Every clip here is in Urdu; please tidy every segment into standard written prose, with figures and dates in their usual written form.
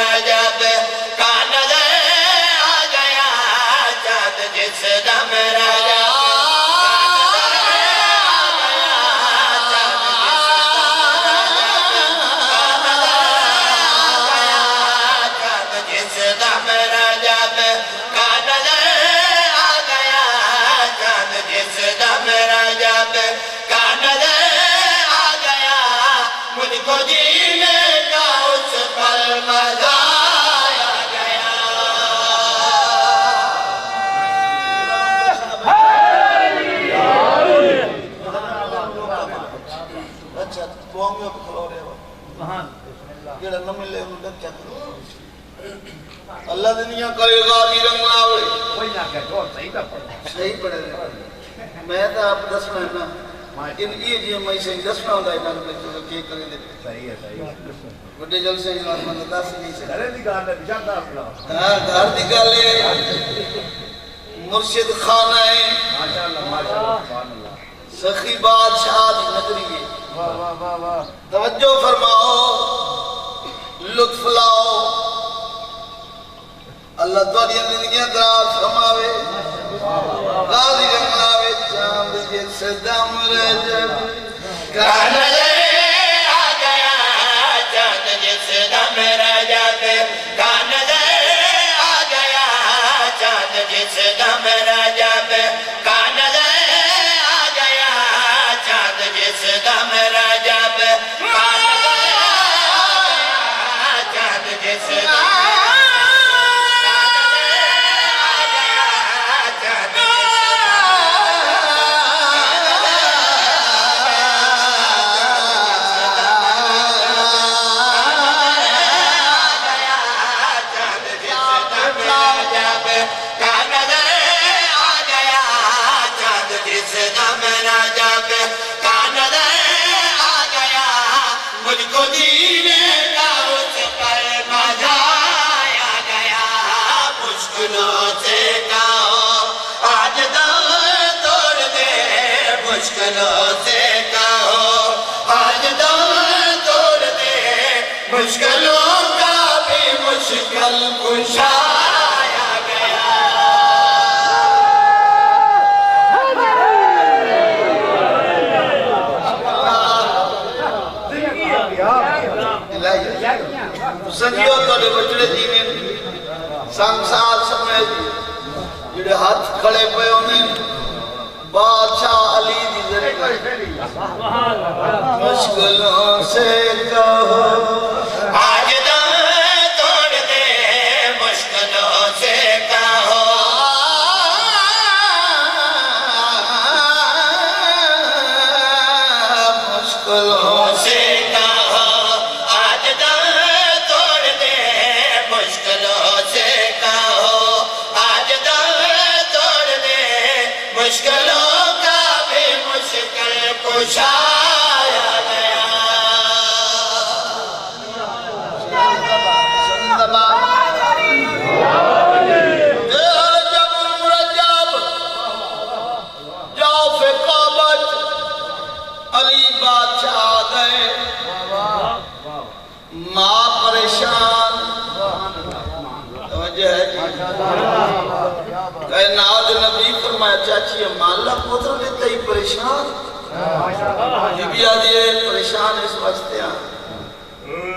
رجب کا نظر آ گیا چاند جس دم رجب کو جینے کا اس پل مزہ آیا گیا اچھا دعاؤں میں کھلو رہے ہو جڑا نہ ملے انہوں نے کیا کرو اللہ دنیا کرے غازی رنگ آوے کوئی نہ کہہ جو صحیح تھا صحیح پڑھے رہے میں تو آپ دسنا ہے نا ان یہ جی میں سے دسنا ہوتا ہے انہوں نے جو کہ کرے دیتے صحیح ہے بڑے جل سے انہوں نے دس نہیں سے گھرے دی گال ہے بشان دا اپنا ہاں گھر دی گال ہے مرشد خانہ ہے ماشاءاللہ سبحان اللہ سخی بادشاہ دی نگری ہے واہ واہ واہ واہ توجہ فرماؤ لطف لاؤ اللہ تواڈی زندگیاں دراز فرماوے غازی رنگلاوے چاند جس دم رجب کا نظر آ گیا چاند جس دم رجب کا نظر آ گیا چاند جس دم رجب کا نظر آ گیا چاند جس دم رجب کا نظر آ گیا چاند جس دم کو جینے کا اس پر مزہ آیا گیا مشکلوں سے کہو آج دم توڑ دے مشکلوں سے کہو آج دم توڑ دے مشکلوں کا بھی مشکل کشا آیا گیا سنجیو توڑے بچڑے دینے سنسار سمیت جڑے ہاتھ کھڑے پہ انہیں بادشاہ علی دی ذریعہ مشکلوں سے کہو آج دم توڑ دے مشکلوں سے کہو مشکلوں سے کہو آج دم توڑ دے مشکلوں سے کہو آج دم توڑ دے مشکلوں کا بھی مشکل کشایا گیا جب مرجب جاؤ فقابت علی بادشاہ آ گئے ماں پریشان توجہ ہے کہ ناز نبی فرمایا چاچی مالا پتر دیتا ہی پریشان یہ بھی آدھی ہے پریشان اس واسطے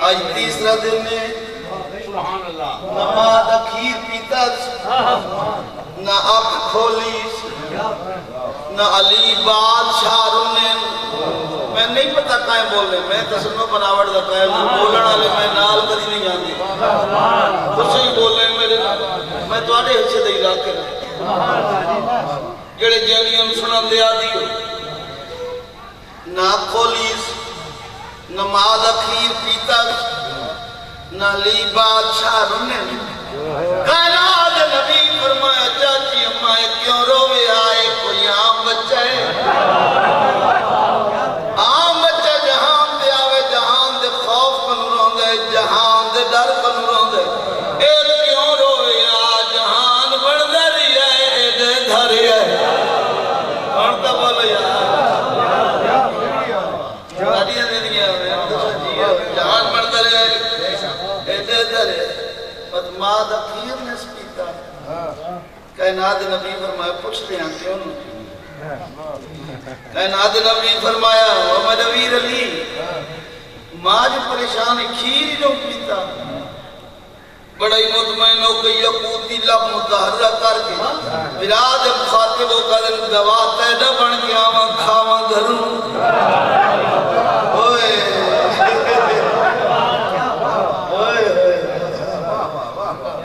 آج تیسرا دن میں نہ ماں دا کھیر پیتا نہ آنکھ کھولی نہ علی بادشاہ رونے میں نہیں پتا کائیں بول رہے میں تسنو بناوڑ دا کائیں بولن آلے میں نال کدی نہیں جاندی کچھ ہی بول رہے میرے میں تو آنے حصے دے علاقے رہے جڑے جیلیاں سنن دے آدھی ہو نہ کھولیس نہ ماں دا کھیر پیتا نہ علی بادشاہ رونے کائنات نبی فرمایا چاچی اماں کیوں روے آئے کوئی عام بچہ ہے عام بچہ جہان دے آوے جہان دے خوف کنوروں دے جہان دے ڈر کنوروں دے ایک کیوں روے آ جہان بڑھ دری ہے دے دھری ہے بڑھتا بولو یار جہان بڑھ دری ہے دے دھری ہے دا کھیر نے سپیتا کائنات نبی فرمایا پوچھتے ہیں کیوں کائنات نبی فرمایا محمد امیر علی ماج پریشان کھیر جو پیتا بڑا ہی مطمئن ہو کہ یقوتی لب متحرہ کر کے براد مخاطب ہو قدر دوا تیدہ بن کے آواں کھاواں گھروں اوئے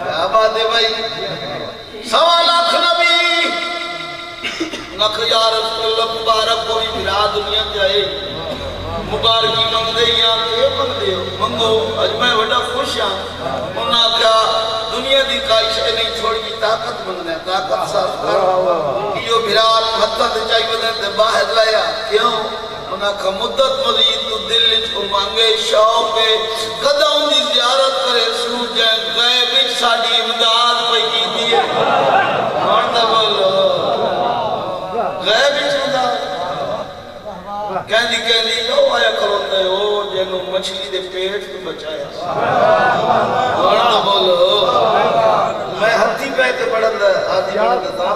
کیا بات ہے بھائی 1.25 لاکھ نبی نکھ یا رسول اللہ مبارک کوئی براد دنیا کے آئے مبارکی منگ دے یا کہ منگ دے منگو اج میں بڑا خوش ہاں انہاں کیا دنیا دی کائی شے نہیں چھوڑی طاقت منگنے طاقت صاف کر یہ بھرال ہتھا تے چاہی ودے تے باہر لایا کیوں انہاں کا مدت مزید تو دل چھو مانگے شوق قدم دی زیارت کرے سو جائے غیب وچ ساڈی امداد پئی کیتی ہے اور تے بولو غیب وچ امداد کہندی لو آیا کروتے ہو جنو مچھلی دے پیٹ کو بچایا اور تو بولو میں ہتھی پہ کے پڑھن دا آدھی پڑھن دا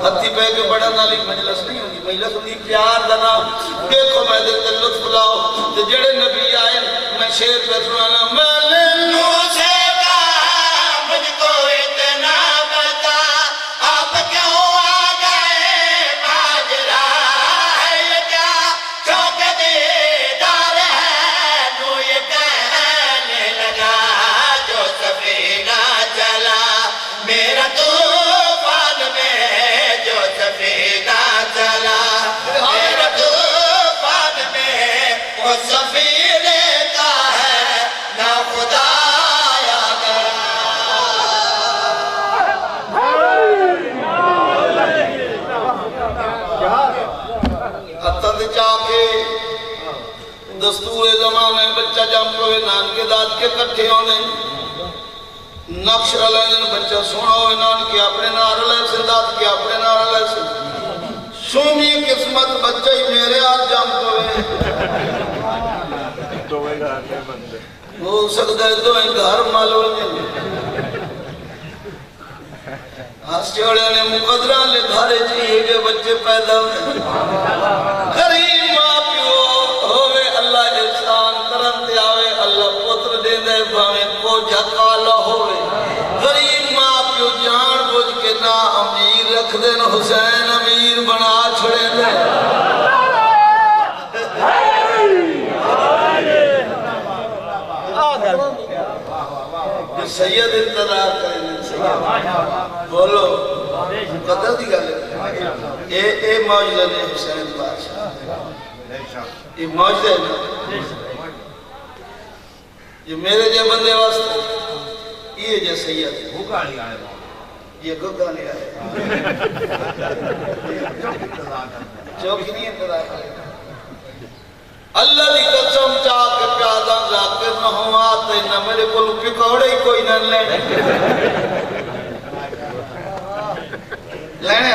ہتھی پہ کے پڑھن والی مجلس نہیں ہوندی مجلس ہوندی پیار دا نام دیکھو میں دے تے لطف لاؤ تے جڑے نبی آئے میں شعر پہ سنانا میں نے لو سے کہا مجھ کو اتنا بتا آپ کیوں آ گئے ماجرا ہے یہ کیا چوک دیدار ہے نو یہ کہنے لگا جو سفینہ چلا میرا طوفان میں جو سفینہ چلا میرا طوفان میں وہ سفینے کا ہے نہ خدا دستور زمانے بچہ جم پوے نان کے داد کے کٹھے ہونے نقش رلائن بچہ سونا ہوئے نان کے اپنے نار علیہ سے داد کے اپنے نار علیہ سے سومی قسمت بچہ ہی میرے آج جم پوے ہو سکتا ہے تو ان گھر معلوم نہیں ہسٹیوڑے نے مقدران لے دھارے چاہیے کہ بچے پیدا ہوئے غریب ماں پیو ہوئے اللہ احسان کرنتے آوے اللہ پتر دے دے بھامے کو جھکالا ہوئے غریب ماں پیو جان بوجھ کے نا امیر رکھ دین حسین امیر بنا چھڑے دے سید انتظار کریں سید بولو قدر دی گالے اے موجزہ نے حسین بادشاہ یہ موجزہ ہے نا یہ میرے جے بندے واسطے یہ جے سید بھوکا لیا ہے یہ گھگا لیا ہے چوکی نہیں انتظار کریں اللہ دی قسم چاہ کے پیادہ ذاکر نہ ہوں آتے نہ میرے کل پکوڑے ہی کوئی نہ لینے لینے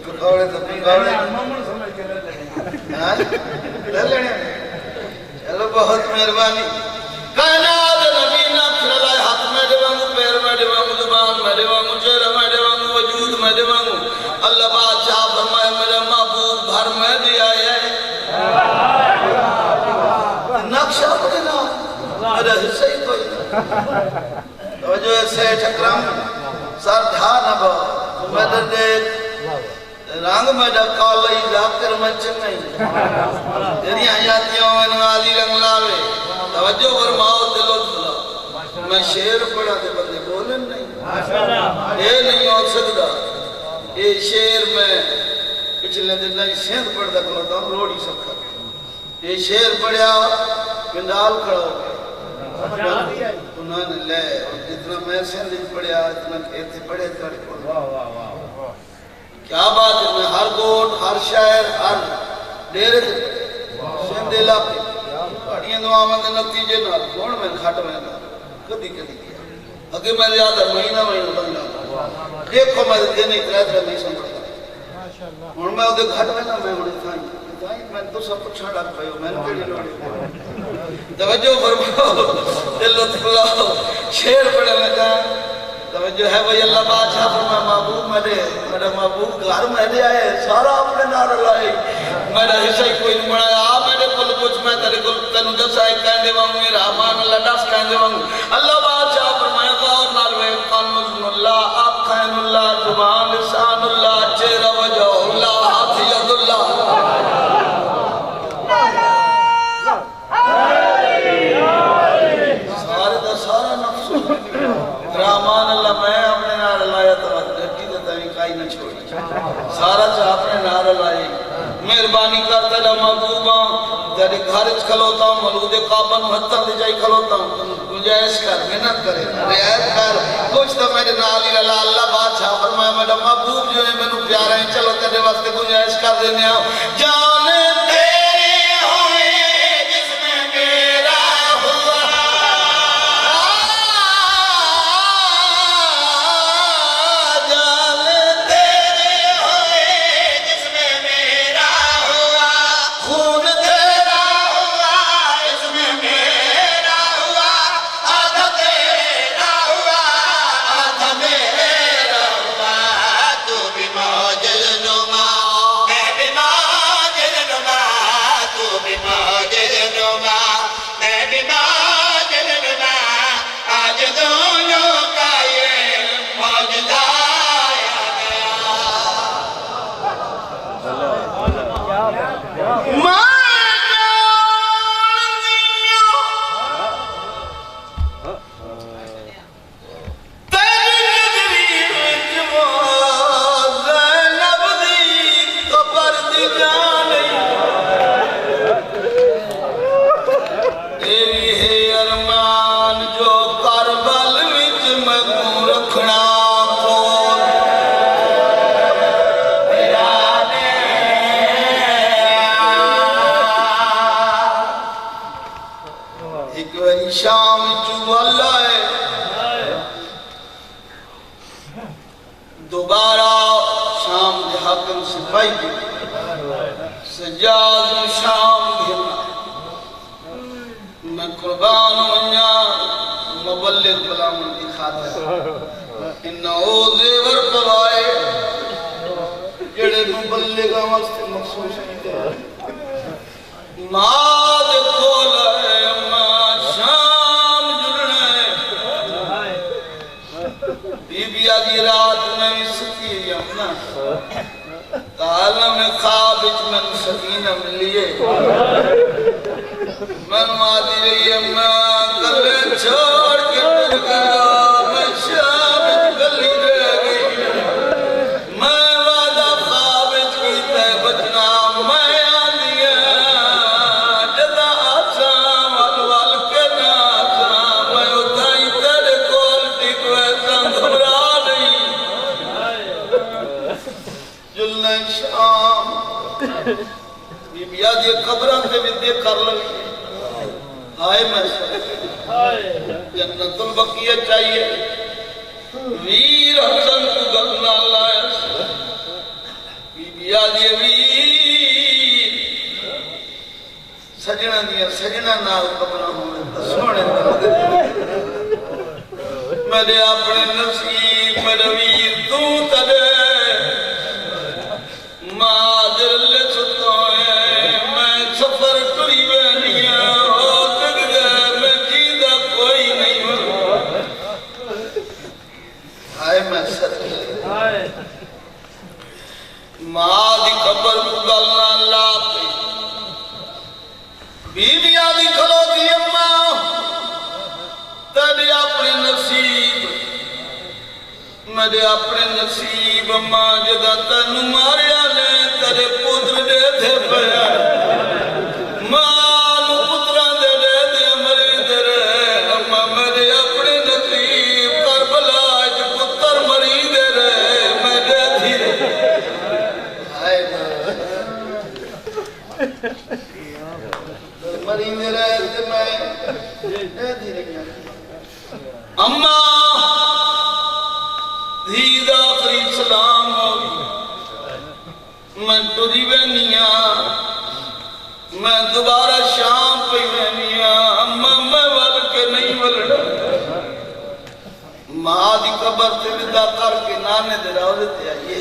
پکوڑے تو پکوڑے لے لینے چلو بہت مہربانی کائنات نبی نہ پھرلائے ہاتھ میں دیوانگو پیر میں دیوانگو زبان میں دیوانگو چہرہ میں دیوانگو وجود میں دیوانگو اللہ بادشاہ فرمائے میرے محبوب گھر میں دیا ہے نقشہ پڑھنا میرا حصہ ہی کوئی تو جو ایسے ٹھکرام سر دھا نہ با میں دیکھ رنگ میں ڈکا لئی ذاکر میں چنگئی تیری حیاتیوں میں نوالی رنگ لاوے توجہ فرماؤ دلو دلا میں شعر پڑھا دے بندے بولن نہیں یہ نہیں ہو سکتا یہ شعر میں پچھلے دن نہیں سیند پڑھتا کرتا ہوں روڑی سکھا یہ شعر پڑھیا پندال کھڑا ہو گیا انہوں نے لے جتنا میں سیند پڑھیا اتنا ایتھے پڑھے کیا بات ہے میں ہر گوٹ ہر شاعر ہر ڈیرے سیند علاقے پڑھیاں دعا میں نتیجے نہ کون میں کھٹ میں کدی کدی کیا اگر میں زیادہ مہینہ بن دیکھو میں دینے اترہ نہیں سمجھتا ہوں میں ادھے گھٹ میں نہ میں ہونے تھائیں میں تو سب کچھ چھڑا پہو میں نے کڑی لوڑی توجہ فرماؤ دل لطف لاؤ شیر پڑھنے لگا توجہ ہے وہی اللہ بادشاہ فرمایا محبوب میرے محبوب گھر میرے آئے سارا اپنے نار لائی میرا حصہ ہی کوئی نہیں بنایا آپ میرے کل کچھ میں تیرے کل تینوں دسا ایک کہن دے وانگ میرا امان اللہ دس کہن دے وانگ اللہ بادشاہ فرمایا غور نالوے قانون اللہ آپ خین اللہ زبان لسان اللہ چہرہ وجہ اللہ ہاتھ ید اللہ سارے دا سارا نفس رامان اللہ میں اپنے نار لایا تو گھٹی دیتا ہی کائی نہ چھوڑی سارا چاہ اپنے نار لائی مہربانی کرتا ہے محبوبہ تیرے گھارج کھلوتا ہوں ملود قابن محتر دے جائی کھلوتا ہوں گنجائش کر محنت کرے رعایت کر کچھ تو میرے نالی اللہ بادشاہ فرمایا میرا محبوب جو ہے میں نو پیارا ہے چلو تیرے وقت گنجائش کر دینے آؤ جانے تیرے ہوئے جس میں میرا ہوا جانے تیرے ہوئے جس میں میرا ہوا خون تیرا ہوا اس میں میرا ہوا آدھا تیرا ہوا آدھا میرا ہوا تو بھی موجز نما میں بھی موجز نما تو بھی موجز نما میں بھی موجز نما آج دونوں کا یہ موجزہ آیا گیا شام چوالہ ہے دوبارہ شام دے حاکم سپاہی سجاد شام گھرنا میں قربان ہویا مبلغ بلامن کی خاطر انہو زیور پوائے جڑے مبلغ وقت مخصوص نہیں دے ماد کھول ہے بی بی آدھی رات میں سکی اپنا تعالیٰ میں خواب اچ میں سکینہ ملیے من آدھی رہی اماں گلے چھوڑ کے پھر گیا میں شام اچ گلی رہ گئی میں وعدہ خواب اچ کی تے بچنا میں آدھی جدا آسام والوال کے ناسام میں اتائی تیرے کول ٹکوے سنگھرا شام بی بی آدھی قبران پہ بھی دیکھ کر لگی آئے میں جنت البقیہ چاہیے ویر حسن کو گلنا لائے بی بی آدھی ویر سجنہ دیا سجنہ نال قبران ہوئے سونے میرے اپنے نصیب میرے ویر تو ترے مادر لے ستوئے میں سفر کری بینیا ہو تک گئے میں جیدہ کوئی نہیں ہوں آئے میں سر مادی قبر کو گلنا اللہ پہ بی بی آدھی کھلو دی اماں تیرے اپنے نصیب میرے اپنے نصیب اماں جدا تنو ماریا نے تیرے پتر دے دے پیا ماں نو پتران دے دے دے مری دے رہے اماں میرے اپنے نصیب کربلا اج پتر مری دے رہے میں دے دی آئے مری دے رہے دے میں دے دی رہی اماں دید آخری سلام ہوئی میں ٹوری بینیا میں دوبارہ شام پہ بینیا قبر تے ودا کر کے نانے دے روضے تے آئیے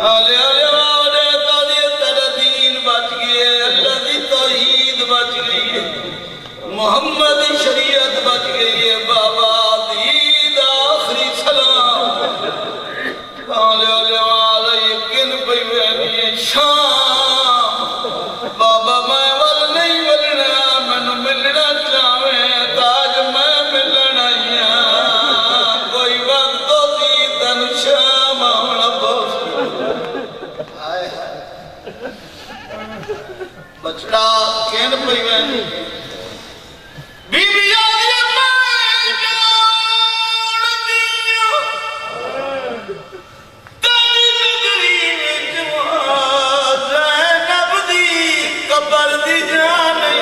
آلے آلے آلے قاضی تیرا دین بچ گئے اللہ دی توحید بچ گئی ہے محمد شریعت بچ گئی ہے بابا دید آخری سلام آلے آلے آلے یقین پہ وینی شام بابا میں ول نہیں ولنا منو ملنا چاہویں تاج میں ملنا ہیاں کوئی وقت تو دی تن شام آونا بوس آئے بچڑا کین پہ وینی بی بی آدھی میں جان دیو تیری نگری میں جوان زینب دی قبر دی جانی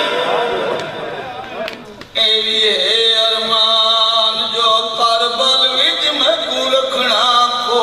ایویے ارمان جو کربل وچ میں کو رکھنا کو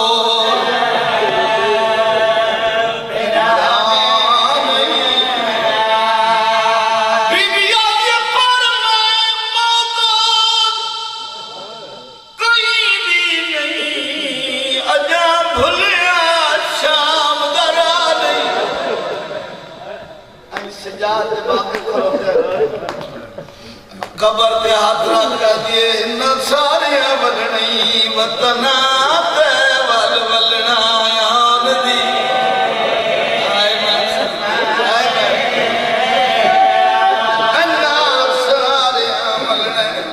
قبر تے ہاتھ رکھ دیئے نہ سارے ولنی وطنہ تے ول ولنا یان دی آئے نہ سارے ولنی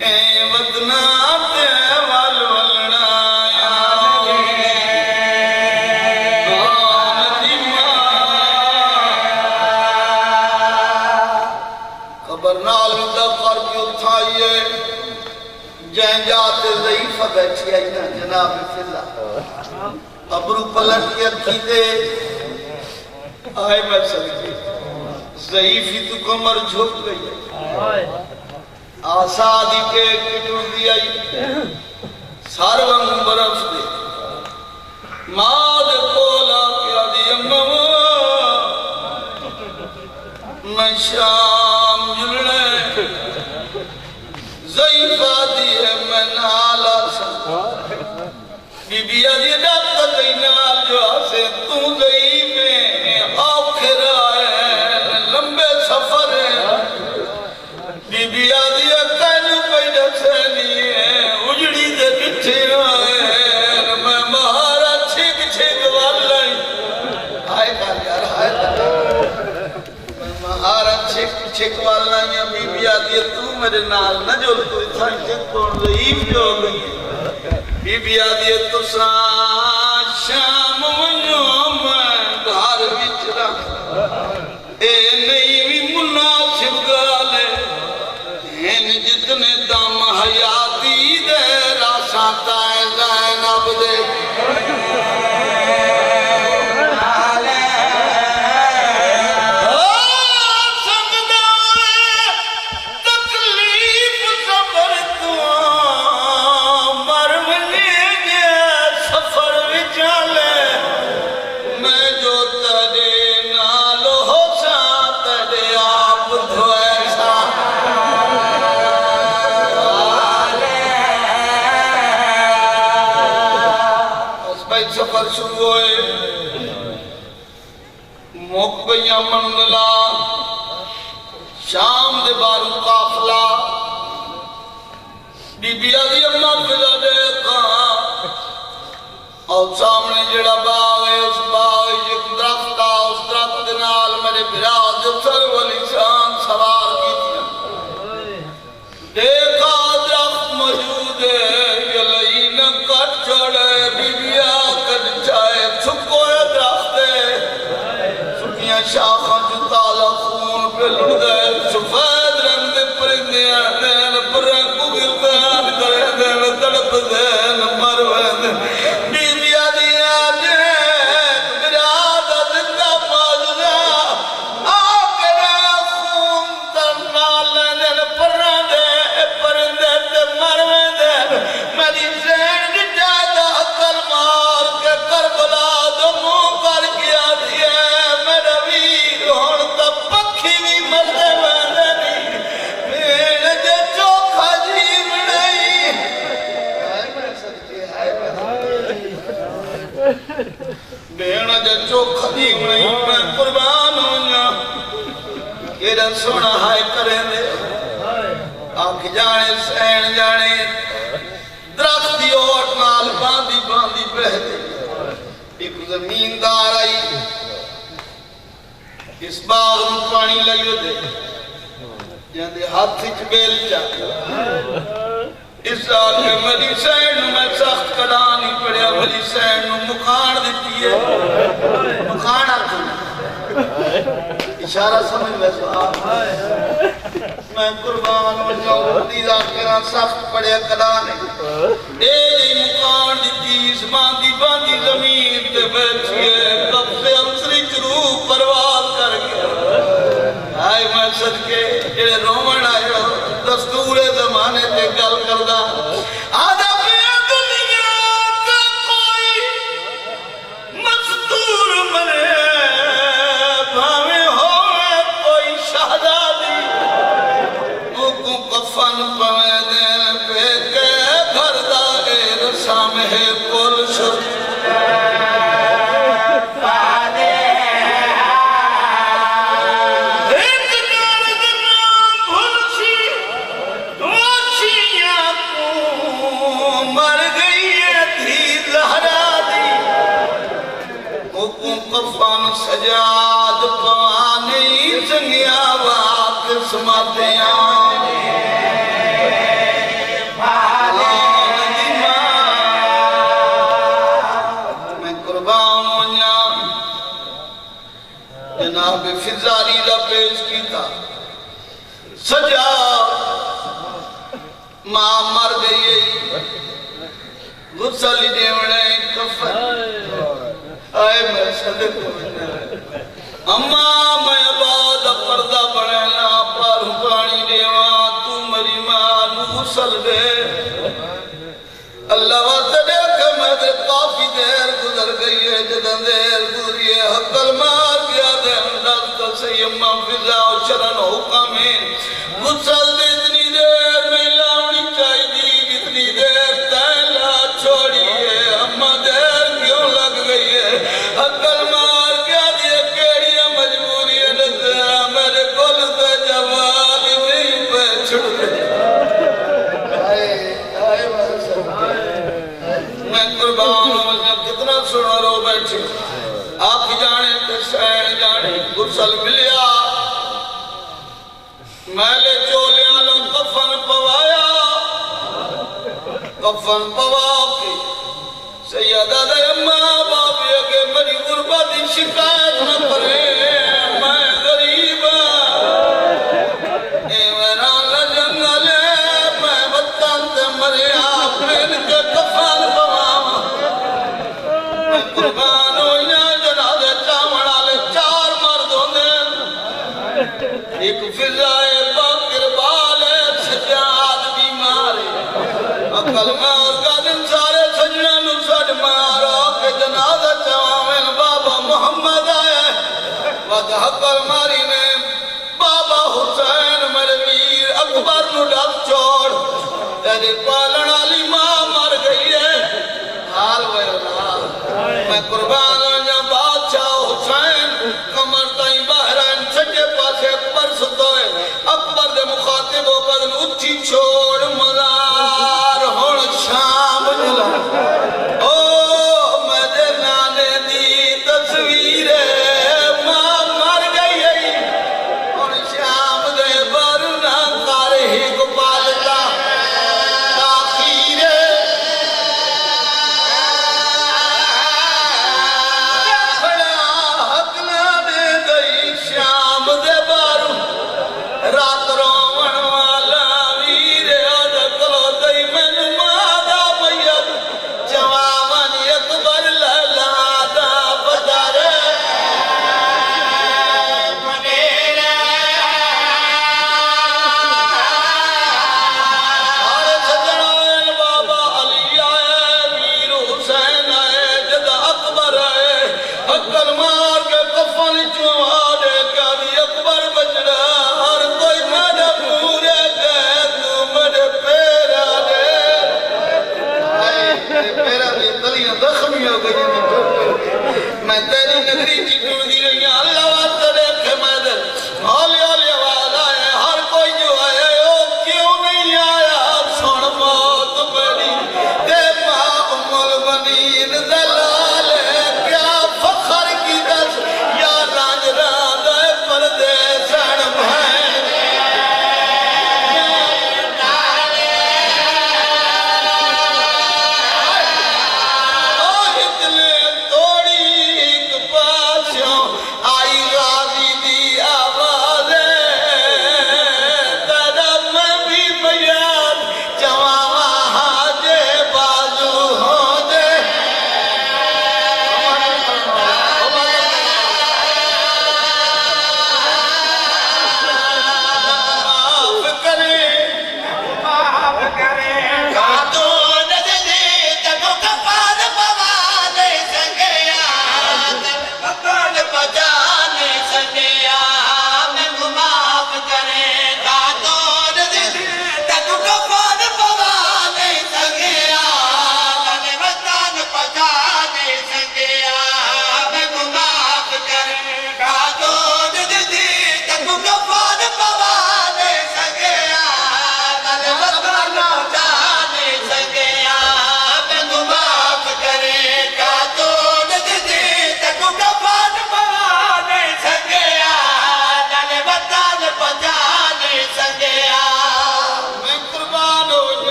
اے وطنہ تے ول ولنا یان دی قبر نال دا کر کے اٹھائیے جہاں جاتے ضعیفہ بیٹھی آئی نا جناب فی اللہ ابرو پلٹ کے اکھی دے آئے میں سکتی ضعیفی تو کمر جھک گئی آسادی کے کٹر دی آئی سارونگ برف دے ماد کولا کیا دی امم میں شام جلنے ضعیفہ دیئے میں نالا سا بی بی آدھی ڈاکتا کئی نال جو آسے تو ضعیفیں آخر آئے لمبے سفر ہیں بی بی آدھی کہنو پیدا سینی ہے اجڑی دے کچھے آئے میں مہارا چھک چھک والائی آئے کار یار آئے کار مہارا چھک والا یا بی بی آدھی تو میرے نال نہ جو تو اتھا چھک توڑ ضعیف جو گئی بی بی آدھی تو شام ونیو میں گھار بچرا اے نہیں بھی مناسب گالے ان جتنے دم حیاتی دے راساں تائیں زینب دے سفر شروع ہوئے موک گئی منزلہ شام دے بارو قافلہ بی بی آدھی اممہ فضا دے کہاں اور سامنے جڑا باغ ہے اس باغ ایک درخت کا اس درخت دنال میرے براد سر والی شان سوار کی تھی دیکھا درخت موجود ہے گلئی نہ کٹ چھوڑے بی بی آکر چاہے چھکوئے درخت سکیاں شاخاں جو تالا خون پہ لڑ گئے سفید رنگ دے پرندے دین پرنگ کو گردان کرے دین تڑپ دین مروے دین بی بی آدھی آجے آنکھ جانے سین جانے درخت دی اوٹ نال باندھی باندھی بہ گئی ایک زمیندار آئی اس باغ میں پانی لگیو دے جاندے ہاتھ چ بیل چا اس آگے مری سین میں سخت کڑانی پڑیا مری سین مکھان دیتی ہے مکھان آتی اشارہ سمجھ میں صاحب میں قربان ہو جاؤں دیدہ کرا سخت پڑیا کڑانی اے جی مکھان دیتی اس باندھی باندھی زمین تے بیٹھئے کب سے انسری چروح پرواز کر گیا آئے میں صدقے جڑے رومن آئے ہو دستور زمانے تے گل کردہ آدھا پیا دنیا کا کوئی مستور مرے بھاویں ہوئے کوئی شہدادی کو کفن پوے دین پہ کے گھر دا ایر سامے کل شد سجاد پوانی سنگیا واق سماتیاں میں قربان ہونیا جناب فضاری دا پیش کی تھا سجاد ماں مر گئی غسل دیونے کفن آئے میں صدق اماں میں عباد پردہ بڑھنا پر پانی دیوان تو مری ماں نوسل دے اللہ واسطے دیکھ میں دے کافی دیر گزر گئی ہے جدن دیر گزری ہے حقل مار گیا دے اندر سے اماں فضا و شرن حکمیں غسل دے اتنی دیر میں لاؤنی چاہی دی جتنی دیر تیلا چھوڑی ہے اماں دیر کیوں لگ گئی ہے حقل مار گیا دیئے کیڑیاں مجبوری ہے نظرہ میرے کل سے جواب نہیں پہ چھڑ گئی میں قربان ہوں کتنا سنا رو بیٹھی آپ جانے تے سین جانے غسل ملیا میلے چولے آلو کفن پوایا کفن پوا کی سیدہ دے اماں باپی اگے میری غربتی شکایت نہ کرے میں غریب اے ویران لجنگل میں وطن تے مریا پھر کے کفن پوا میں قربان ہویا جنازے چاوڑا لے 4 مرد ہوندے ایک فضائے باکر بالے سجاد بیمارے عقل میں اس کا دن سارے سجنہ نسڑ مارو کہ جنازہ چاوین بابا محمد آئے وقت عقل ماری نے بابا حسین میرے ویر اکبر نو ڈب چھوڑ تیری پالن علی ماں مر گئی ہے حال وے اللہ میں قربان ہوں جا بادشاہ حسین کمر تائیں بحرین سجے پاسے اکبر ستوئے اکبر دے مخاطب ہو بدن اچھی چھوڑ مزار ہون شام جلا او میرے نانے دی تصویر ماں مر گئی ہے ہون شام دے برنا کار ہی کو پالتا تاخیر کھڑا حق نہ دے گئی شام دے بارو رات رومن والا ویر